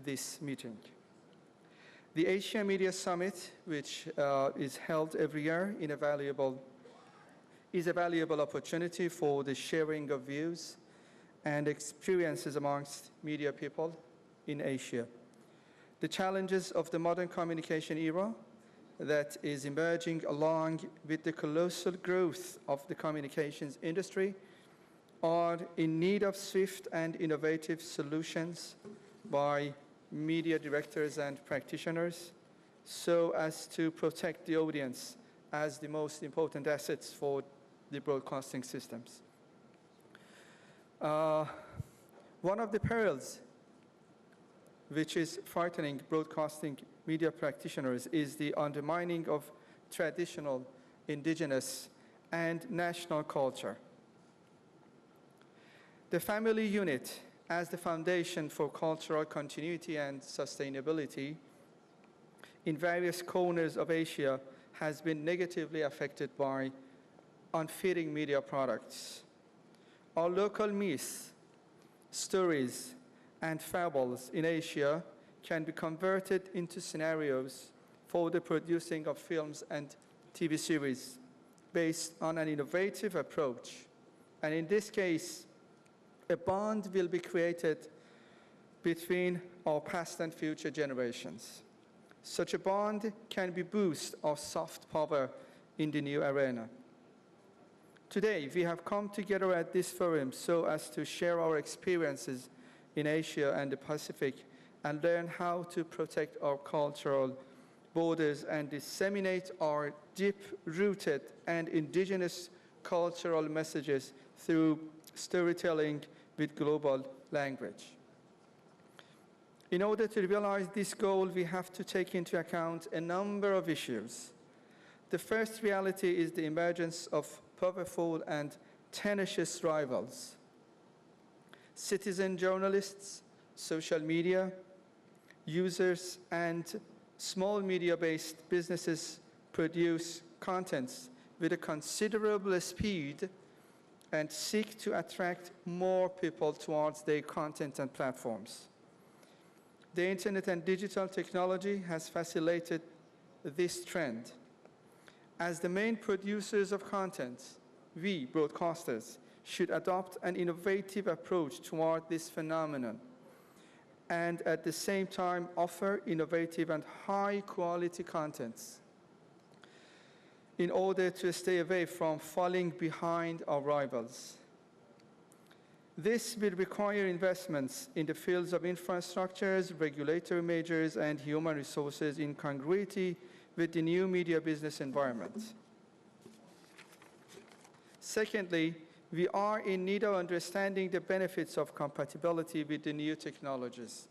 this meeting. The Asia Media Summit, which is held every year, is a valuable opportunity for the sharing of views and experiences amongst media people in Asia. The challenges of the modern communication era that is emerging along with the colossal growth of the communications industry are in need of swift and innovative solutions by media directors and practitioners so as to protect the audience as the most important assets for the broadcasting systems. One of the perils which is frightening broadcasting media practitioners is the undermining of traditional, indigenous, and national culture. The family unit, as the foundation for cultural continuity and sustainability in various corners of Asia, has been negatively affected by unfitting media products. Our local myths, stories, and fables in Asia can be converted into scenarios for the producing of films and TV series based on an innovative approach. And in this case, a bond will be created between our past and future generations. Such a bond can be a boost of soft power in the new arena. Today, we have come together at this forum so as to share our experiences in Asia and the Pacific and learn how to protect our cultural borders and disseminate our deep-rooted and indigenous cultural messages through storytelling with global language. In order to realize this goal, we have to take into account a number of issues. The first reality is the emergence of powerful and tenacious rivals. Citizen journalists, social media, users, and small media-based businesses produce contents with a considerable speed and seek to attract more people towards their content and platforms. The internet and digital technology has facilitated this trend. As the main producers of content, we, broadcasters, should adopt an innovative approach toward this phenomenon and at the same time offer innovative and high-quality contents in order to stay away from falling behind our rivals. This will require investments in the fields of infrastructures, regulatory measures, and human resources in congruity with the new media business environment. Secondly, we are in need of understanding the benefits of compatibility with the new technologies.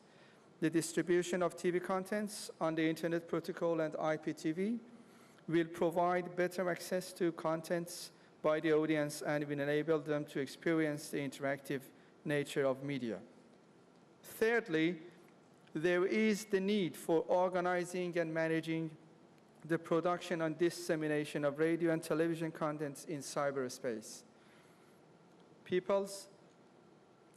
The distribution of TV contents on the Internet Protocol and IPTV will provide better access to contents by the audience and will enable them to experience the interactive nature of media. Thirdly, there is the need for organizing and managing the production and dissemination of radio and television contents in cyberspace.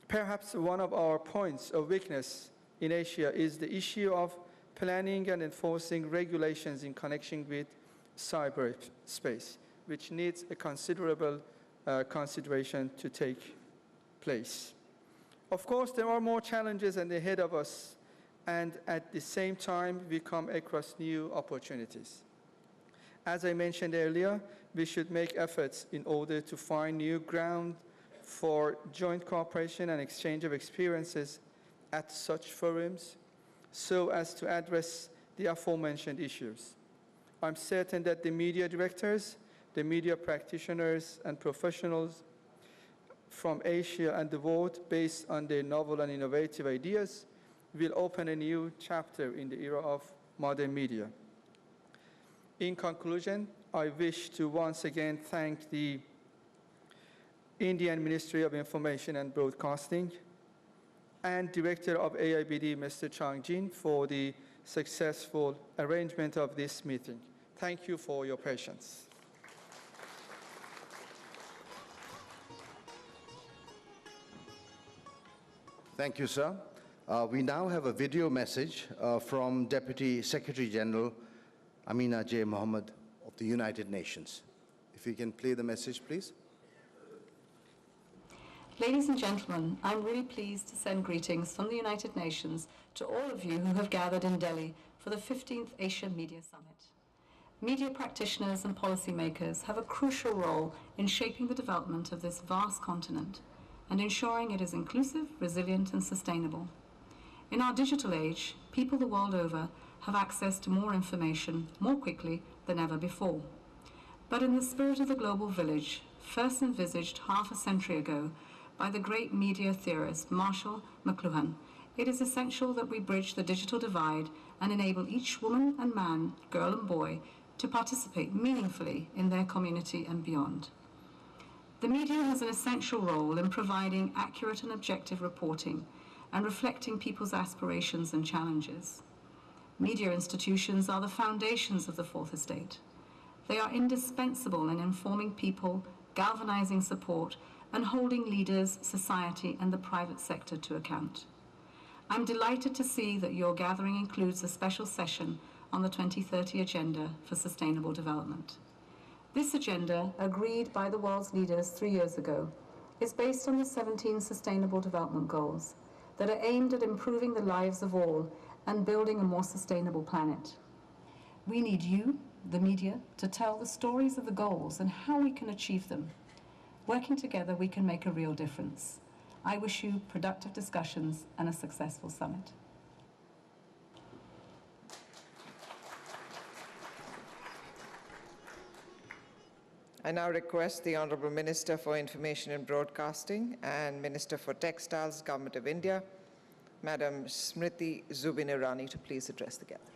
Perhaps one of our points of weakness in Asia is the issue of planning and enforcing regulations in connection with cyberspace, which needs a considerable consideration to take place. Of course, there are more challenges ahead of us, and at the same time, we come across new opportunities. As I mentioned earlier, we should make efforts in order to find new ground for joint cooperation and exchange of experiences at such forums so as to address the aforementioned issues. I'm certain that the media directors, the media practitioners, and professionals from Asia and the world, based on their novel and innovative ideas, will open a new chapter in the era of modern media. In conclusion, I wish to once again thank the Indian Ministry of Information and Broadcasting and Director of AIBD, Mr. Chang Jin, for the successful arrangement of this meeting. Thank you for your patience. Thank you, sir. We now have a video message from Deputy Secretary General Amina J. Mohammed of the United Nations. If you can play the message, please. Ladies and gentlemen, I'm really pleased to send greetings from the United Nations to all of you who have gathered in Delhi for the 15th Asia Media Summit. Media practitioners and policymakers have a crucial role in shaping the development of this vast continent and ensuring it is inclusive, resilient, and sustainable. In our digital age, people the world over have access to more information more quickly than ever before. But in the spirit of the global village, first envisaged half a century ago by the great media theorist Marshall McLuhan, it is essential that we bridge the digital divide and enable each woman and man, girl and boy, to participate meaningfully in their community and beyond. The media has an essential role in providing accurate and objective reporting and reflecting people's aspirations and challenges. Media institutions are the foundations of the Fourth Estate. They are indispensable in informing people, galvanizing support, and holding leaders, society, and the private sector to account. I'm delighted to see that your gathering includes a special session on the 2030 Agenda for Sustainable Development. This agenda, agreed by the world's leaders 3 years ago, is based on the 17 Sustainable Development Goals that are aimed at improving the lives of all and building a more sustainable planet. We need you, the media, to tell the stories of the goals and how we can achieve them. Working together, we can make a real difference. I wish you productive discussions and a successful summit. I now request the Honourable Minister for Information and Broadcasting and Minister for Textiles, Government of India, Madam Smriti Zubin Irani, to please address the gathering.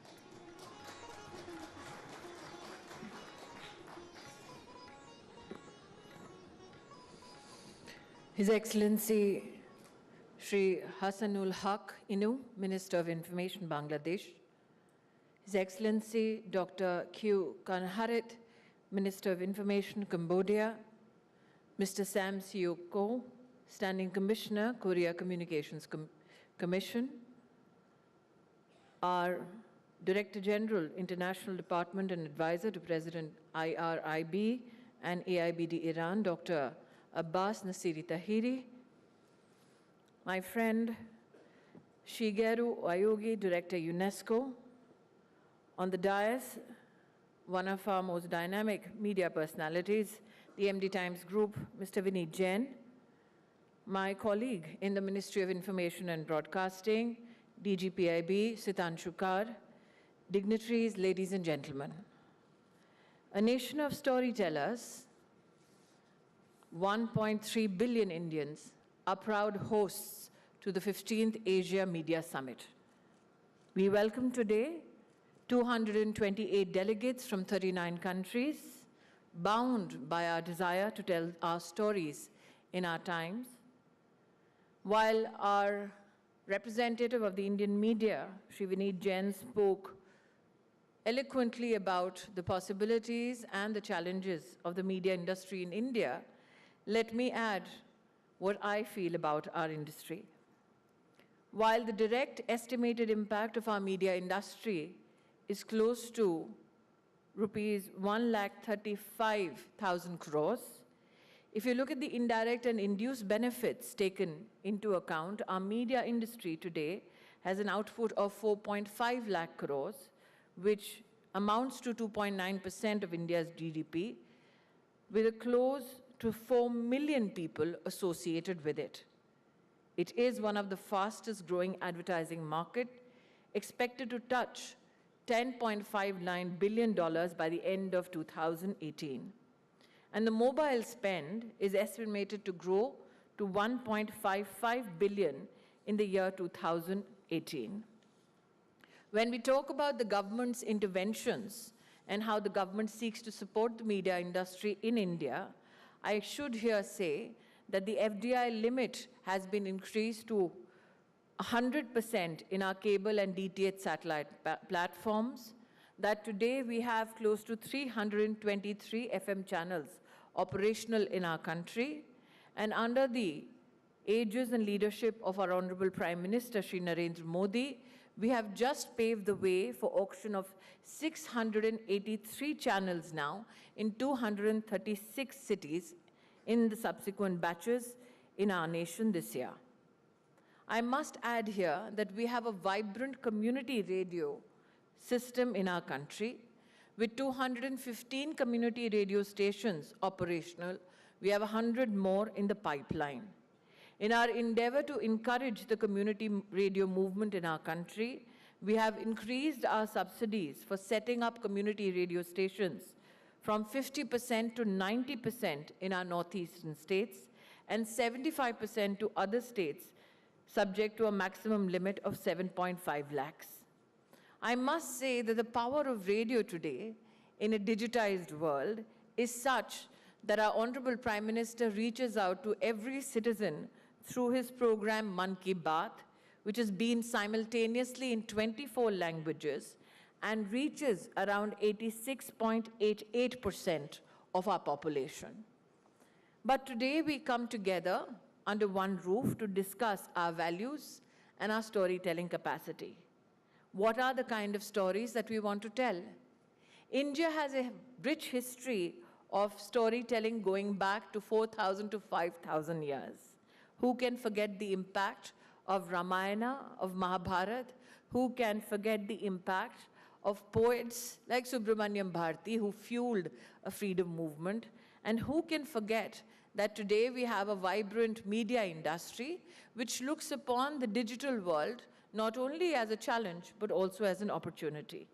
His Excellency Shri Hassanul Haq Inu, Minister of Information, Bangladesh, His Excellency Dr. Q. Kanharit, Minister of Information, Cambodia, Mr. Sam Seok Ko, Standing Commissioner, Korea Communications Commission, our Director General, International Department and Advisor to President IRIB and AIBD Iran, Dr. Abbas Nasiri Tahiri, my friend Shigeru Ayogi, Director UNESCO, on the dais, one of our most dynamic media personalities, the MD Times Group, Mr. Vineet Jain, my colleague in the Ministry of Information and Broadcasting, DGPIB, Sitanshu Kar, dignitaries, ladies and gentlemen. A nation of storytellers, 1.3 billion Indians, are proud hosts to the 15th Asia Media Summit. We welcome today 228 delegates from 39 countries, bound by our desire to tell our stories in our times. While our representative of the Indian media, Shri Vineet Jain, spoke eloquently about the possibilities and the challenges of the media industry in India, let me add what I feel about our industry. While the direct estimated impact of our media industry is close to rupees 1,35,000 crores, if you look at the indirect and induced benefits taken into account, our media industry today has an output of 4.5 lakh crores, which amounts to 2.9% of India's GDP, with a close to 4 million people associated with it. It is one of the fastest growing advertising market, expected to touch $10.59 billion by the end of 2018. And the mobile spend is estimated to grow to 1.55 billion in the year 2018. When we talk about the government's interventions and how the government seeks to support the media industry in India, I should here say that the FDI limit has been increased to 100% in our cable and DTH satellite platforms, that today we have close to 323 FM channels operational in our country, and under the aegis and leadership of our Honorable Prime Minister, Shri Narendra Modi, we have just paved the way for auction of 683 channels now in 236 cities in the subsequent batches in our nation this year. I must add here that we have a vibrant community radio system in our country with 215 community radio stations operational. We have 100 more in the pipeline. In our endeavor to encourage the community radio movement in our country, we have increased our subsidies for setting up community radio stations from 50% to 90% in our northeastern states and 75% to other states, subject to a maximum limit of 7.5 lakhs. I must say that the power of radio today in a digitized world is such that our Honorable Prime Minister reaches out to every citizen through his program Man Ki Baat, which has been simultaneously in 24 languages and reaches around 86.88% of our population. But today we come together under one roof to discuss our values and our storytelling capacity. What are the kind of stories that we want to tell? India has a rich history of storytelling going back to 4,000 to 5,000 years. Who can forget the impact of Ramayana, of Mahabharata? Who can forget the impact of poets like Subramanyam Bharati, who fueled a freedom movement? And who can forget that today we have a vibrant media industry which looks upon the digital world not only as a challenge, but also as an opportunity.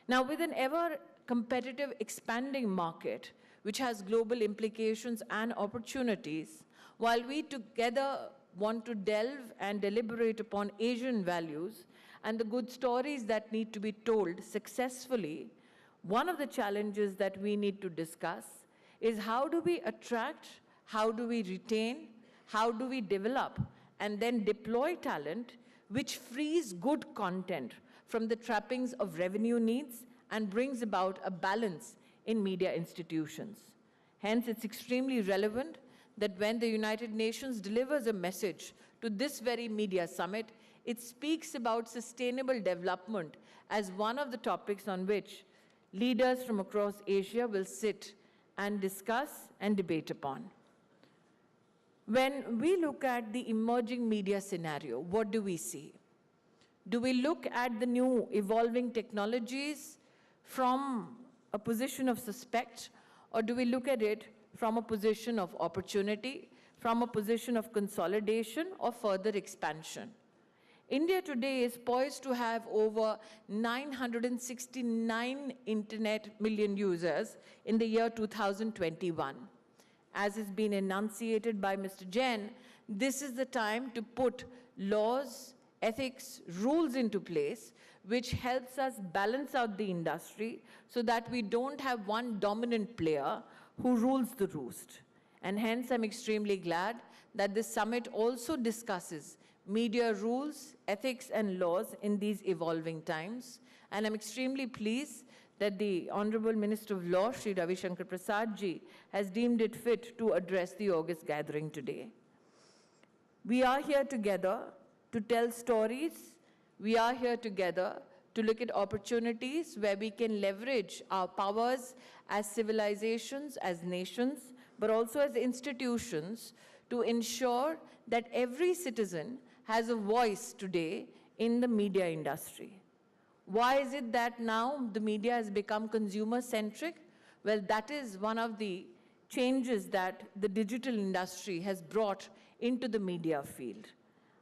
Now, with an ever competitive, expanding market, which has global implications and opportunities, while we together want to delve and deliberate upon Asian values and the good stories that need to be told successfully, one of the challenges that we need to discuss is how do we attract, how do we retain, how do we develop, and then deploy talent which frees good content from the trappings of revenue needs and brings about a balance in media institutions. Hence, it's extremely relevant that when the United Nations delivers a message to this very media summit, it speaks about sustainable development as one of the topics on which leaders from across Asia will sit and discuss and debate upon. When we look at the emerging media scenario, what do we see? Do we look at the new evolving technologies from a position of suspect, or do we look at it from a position of opportunity, from a position of consolidation or further expansion. India today is poised to have over 969 million users in the year 2021. As has been enunciated by Mr. Jain, this is the time to put laws, ethics, rules into place, which helps us balance out the industry so that we don't have one dominant player who rules the roost. And hence, I'm extremely glad that this summit also discusses media rules, ethics, and laws in these evolving times. And I'm extremely pleased that the Honorable Minister of Law, Shri Ravi Shankar Prasad ji, has deemed it fit to address the August gathering today. We are here together to tell stories. We are here together to look at opportunities where we can leverage our powers as civilizations, as nations, but also as institutions to ensure that every citizen has a voice today in the media industry. Why is it that now the media has become consumer-centric? Well, that is one of the changes that the digital industry has brought into the media field.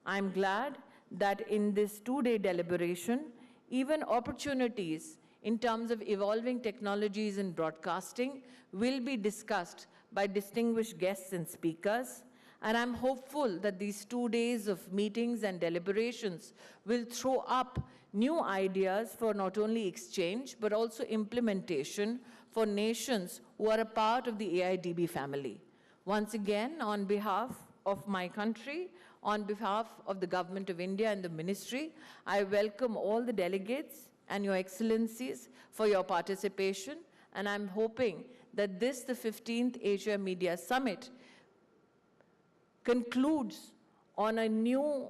I'm glad that in this two-day deliberation, even opportunities in terms of evolving technologies in broadcasting will be discussed by distinguished guests and speakers. And I'm hopeful that these 2 days of meetings and deliberations will throw up new ideas for not only exchange, but also implementation for nations who are a part of the AIBD family. Once again, on behalf of my country, on behalf of the Government of India and the Ministry, I welcome all the delegates and your excellencies for your participation. And I'm hoping that this, the 15th Asia Media Summit, concludes on a new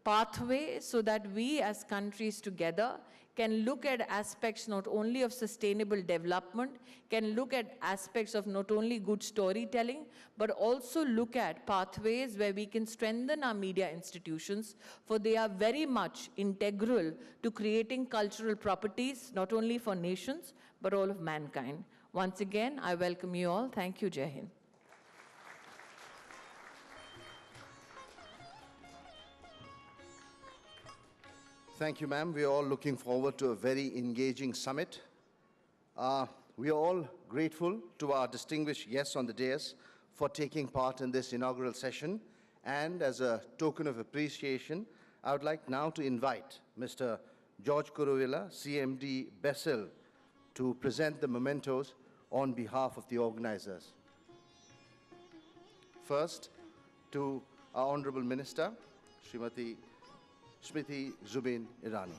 pathway so that we as countries together can look at aspects not only of sustainable development, can look at aspects of not only good storytelling, but also look at pathways where we can strengthen our media institutions, for they are very much integral to creating cultural properties, not only for nations, but all of mankind. Once again, I welcome you all. Thank you, Jai Hind. Thank you, ma'am. We are all looking forward to a very engaging summit. We are all grateful to our distinguished guests on the dais for taking part in this inaugural session. And as a token of appreciation, I would like now to invite Mr. George Kuruvilla, CMD BESIL, to present the mementos on behalf of the organizers. First, to our Honorable Minister, Srimati Smriti Zubin Irani.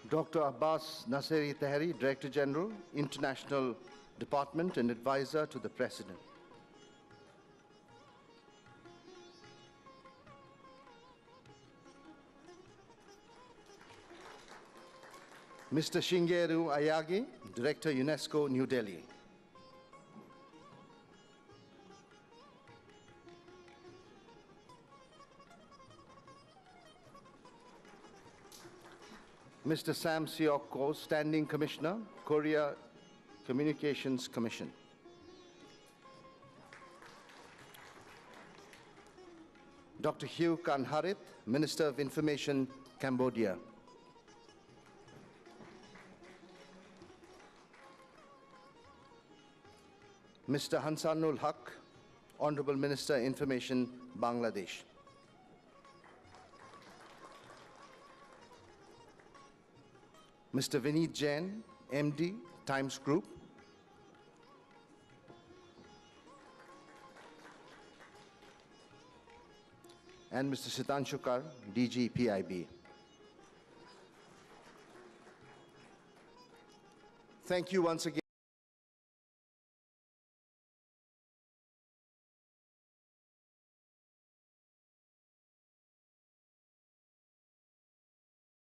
Dr. Abbas Naseri Taheri, Director General, International Department and Advisor to the President. Mr. Shingeru Ayagi, Director, UNESCO, New Delhi. Mr. Sam Seok Ko, Standing Commissioner, Korea Communications Commission. Dr. Hugh Kanharit, Minister of Information, Cambodia. Mr. Hansanul Haq, Honorable Minister, Information, Bangladesh. Mr. Vineet Jain, MD, Times Group. And Mr. Sitanshu Kar, DG, PIB. Thank you once again.